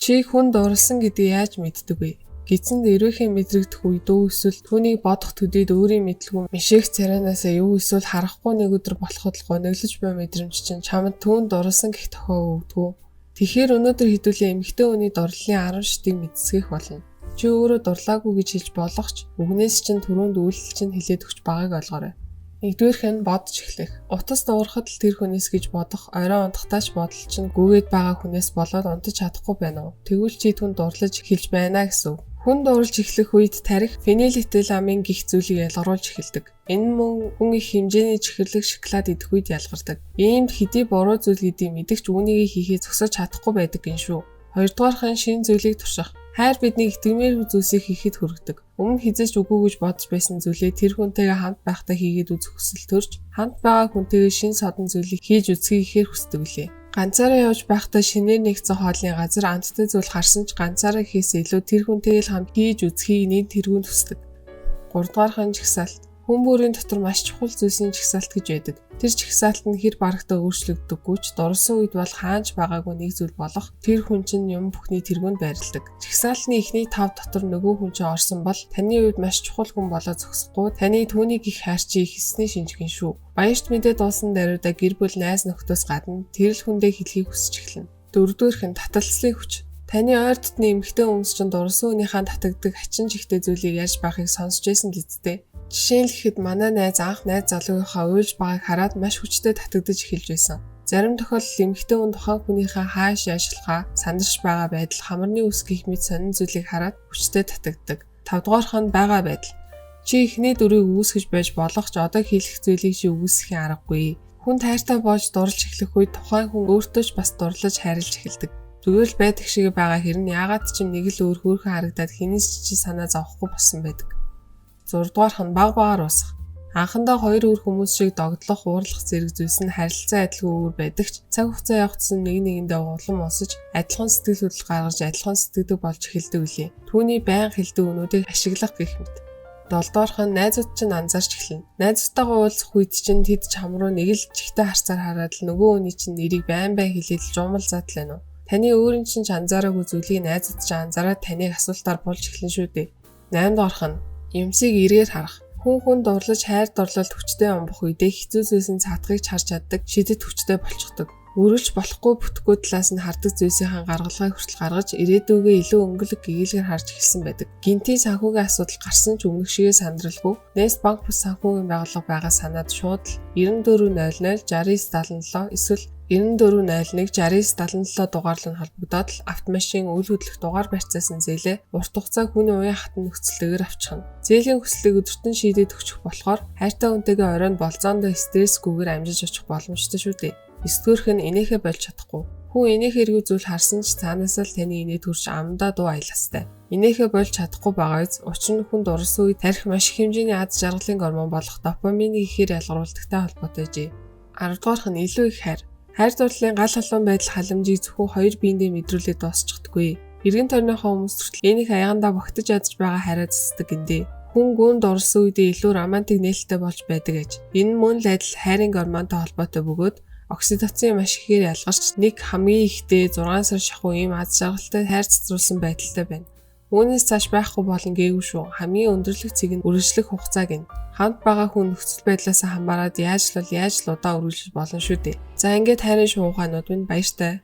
Чи хүн дурлсан гэдгийг яаж мэддэг вэ? Гидсэнд эрүүхэн мэдрэгдэх үед үү эсвэл түүнийг бодох төдийд өөрийн мэдлгүй мишээх царайнаасаа юу эсвэл харахгүй нэг өдөр болоход л гониглож буй мэдрэмж чинь чамд түүнд дурлсан гэх тохио өгдөг. Тэгэхээр өнөөдөр хэдүүлээ эмэгтэй хүний дурлалын 10 шатыг мэдсгэх болно. Чи өөрөө дурлаагүй гэж хэлж болох ч үгнээс чинь түрүүнд үйлдэл чинь хэлээд өгч байгааг олгоорой. Нэгдүгээрх нь бодож эхлэх. Утас дуурахад л тэр хүнээс гэж бодох, орой унтахтаач бодол чинь гүгээд байгаа хүнээс болоод унтаж чадахгүй байна уу? Тэгвэл чи түн дурлаж эхэлж байна гэсэн үг. Хүн дурлж эхлэх үед тарих фенилэтиламин гэх зүйлийг ялгаруулж эхэлдэг. Энэ мөн хүн их хэмжээний чихэрлэг шоколад идэх үед ялгардаг. Иймд хэдий буруу зүйл гэдгийг мэдэгч үүнийг хийхээ зогсож чадахгүй байдаг гин шүү. Хоёрдугаархан шинэ зүйлийг турших. Хайр бидний итгэмээргүй зүйлсийг хийхэд хүргэдэг. Өмнө хизээч үгүй гэж бодож байсан зүйлээ тэр хүнтэйгээ хамт байхдаа хийгээд үзэх хүсэл төрж, хамт байгаа хүнтэйгээ шинэ содон зүйлийг хийж үзхийг ихээр хүсдэг лээ. Ганцаараа явж байхдаа шинээр нэгцэн хоолны газар амттай зүйл харсан ч ганцаараа хийхээс илүү тэр хүнтэйгээ л хамт хийж үзхийг нэг тэргүүнд хүсдэг. Гуравдугаархан жагсаалт. Хүн бүрийн дотор маш чухал зүйлсийн жагсаалт гэж байдаг. Тэр жагсаалт нь хэр барагдаа өөрчлөгддөггүй ч дурлсан үед бол хаанч байгаагүй нэг зүйл болох тэр хүн чинь юм бүхний тэргүүнд байрладаг. Жагсаалтны эхний 5 дотор нөгөө хүн чинь орсон бол таны үед маш чухал хүн болоо зогсохгүй таны түүнийг их хайрчий хийсний шинжгэн шүү. Баярт мэдээ дуусан даруйда гэр бүл найз нөхдөөс гадна тэрл хүндээ хэлхийг хүсэж эхэлнэ. Дөрөвдүгээрх нь таталцлын хүч. Таны ойр дотны эмэгтэй хүмүүс чинь дурлсан хүнийхээ татагддаг хачин жигтэй зүйлийг ярьж байхыг сонсч байсан л үсттэй. Жишээлхэд манай найз анх найз залуугийнхаа уйлж байгааг хараад маш хүчтэй татагдаж эхэлж байсан. Зарим тохиолдолд эмэгтэй хүн тухайн хүнийхээ хааш яшилгаа сандарч байгаа байдал хамарны үс гэх мэт сонин зүйлийг хараад хүчтэй татагддаг. 5 дугаарх нь байгаа байдал. Чи ихний дүрийг үүсгэж байж болох ч одоо хийх зүйлийг чи үүсгэхийн аргагүй. Хүн тайртай болж дурлж эхлэх үед тухайн хүн өөртөө ч бас дурлаж хайрлаж эхэлдэг. Зүгээр л байдаг шиг байгаа хэрэг яагаад ч юм нэг л өөр хөөрхөн харагдаад хинээс чи санаа зовхгүй болсон байдаг. 6 дугаарх нь багаар уусах. Анхандаа хоёр өөр хүмүүс шиг догдлох, уурлах зэрэг зүйлс нь харилцаа адилгүй өөр байдаг ч цаг хугацаа явах тусам нэгэндээ улам усаж, адилхан сэтгэл хөдлөл гаргаж, адилхан сэтгэдэг болж эхэлдэг үлээ. Түүний байн хэлдэг өнүүдийг ашиглах гэх мэт. 7 дугаарх нь найзууд чинь анзаарч эхэлнэ. Найзтайгаа уулзах үед чинь тэд чам руу нэг л чихтэй харцаар хараад л нөгөө хүний чинь нэрийг байн хэлээд л жуумал задлаа нөө. Таны өөрийн чинь анзаараагүй зүйлийг найзууд чинь анзаараад таныг асуултаар болж эхэлнэ шүү дээ. 8 дугаарх нь юмсыг эргээр харах. Хүн дурлаж хайр дурлалд хүчтэй амбах үедээ хэцүү зүйлсийн цаатгыг харж чаддаг, шидэт хүчтэй болчихдог. Өргөж болохгүй бүтэхгүй талаас нь хардаг зүйлсийн гаргалгыг хүртэл гаргаж ирээдүгөө илүү өнгөлөг гэгээлгээр харж эхэлсэн байдаг. Гинтийн санхүүгийн асуудал гарсан ч өмнөх шигээ сандралгүй. Nest Bank бус санхүүгийн байгууллага байгаа санаад шууд л 9400 6977 эсвэл 9401 6977 дугаарлал нь холбогдоод л автомашин үйл хөдлөх дугаар барьцаас нь зээлээ урт хугацаа хүний уян хатан нөхцөлөөр авчихна. Зээлийн хүслийг өдөртөн шийдээд өгчих болохоор хайртай хүнтэйгээ оройн болзоондоо стрессгүйгээр амжиж очих боломжтой шүү дээ. 9-р нь инээхэ болж чадахгүй. Хүн инээх эргүү зүйл харсан ч цаанаасаа л таны инээ төрж амдаа дуу аяластай. Инээхэ болж чадахгүй байгаа үз учир нь хүн дурлсан үед тарих маш их хэмжээний аз жаргалын гормон болох допаминыг ихээр ялгаруулдагтай холбоотой жий. 10-р нь илүү их хайр. Хайр дурлалын гал халуун байдал халамжийг зөвхөн хоёр биендээ мэдрүүлээд дуусчихдаггүй. Эргэн тойрныхоо хүмүүс хүртэл энийг аягандаа багтаж ядж байгаа хайраа зэсдэг гиндэ. Хүн гүн дурлсан үедээ илүү романтик нээлттэй болж байдаг гэж. Энэ мөн л адил хайрын гормонтой холбоотой бөгөөд окситоцин маш ихээр ялгарч нэг хамгийн ихтэй 6 сар шахуу ийм аз жаргалтай хайр цэцруулсан байдалтай байна. Үүнээс цааш байхгүй болон гээгүй шүү. Хамгийн өндөрлөх цэг нь үргэлжлэх хугацаа гин. Хамт байгаа хүн нөхцөл байдлаас хамаарат яаж л удаа үргэлжлэж болно шүү дээ. За ингээд хайрын шуухаанууд минь баяртай.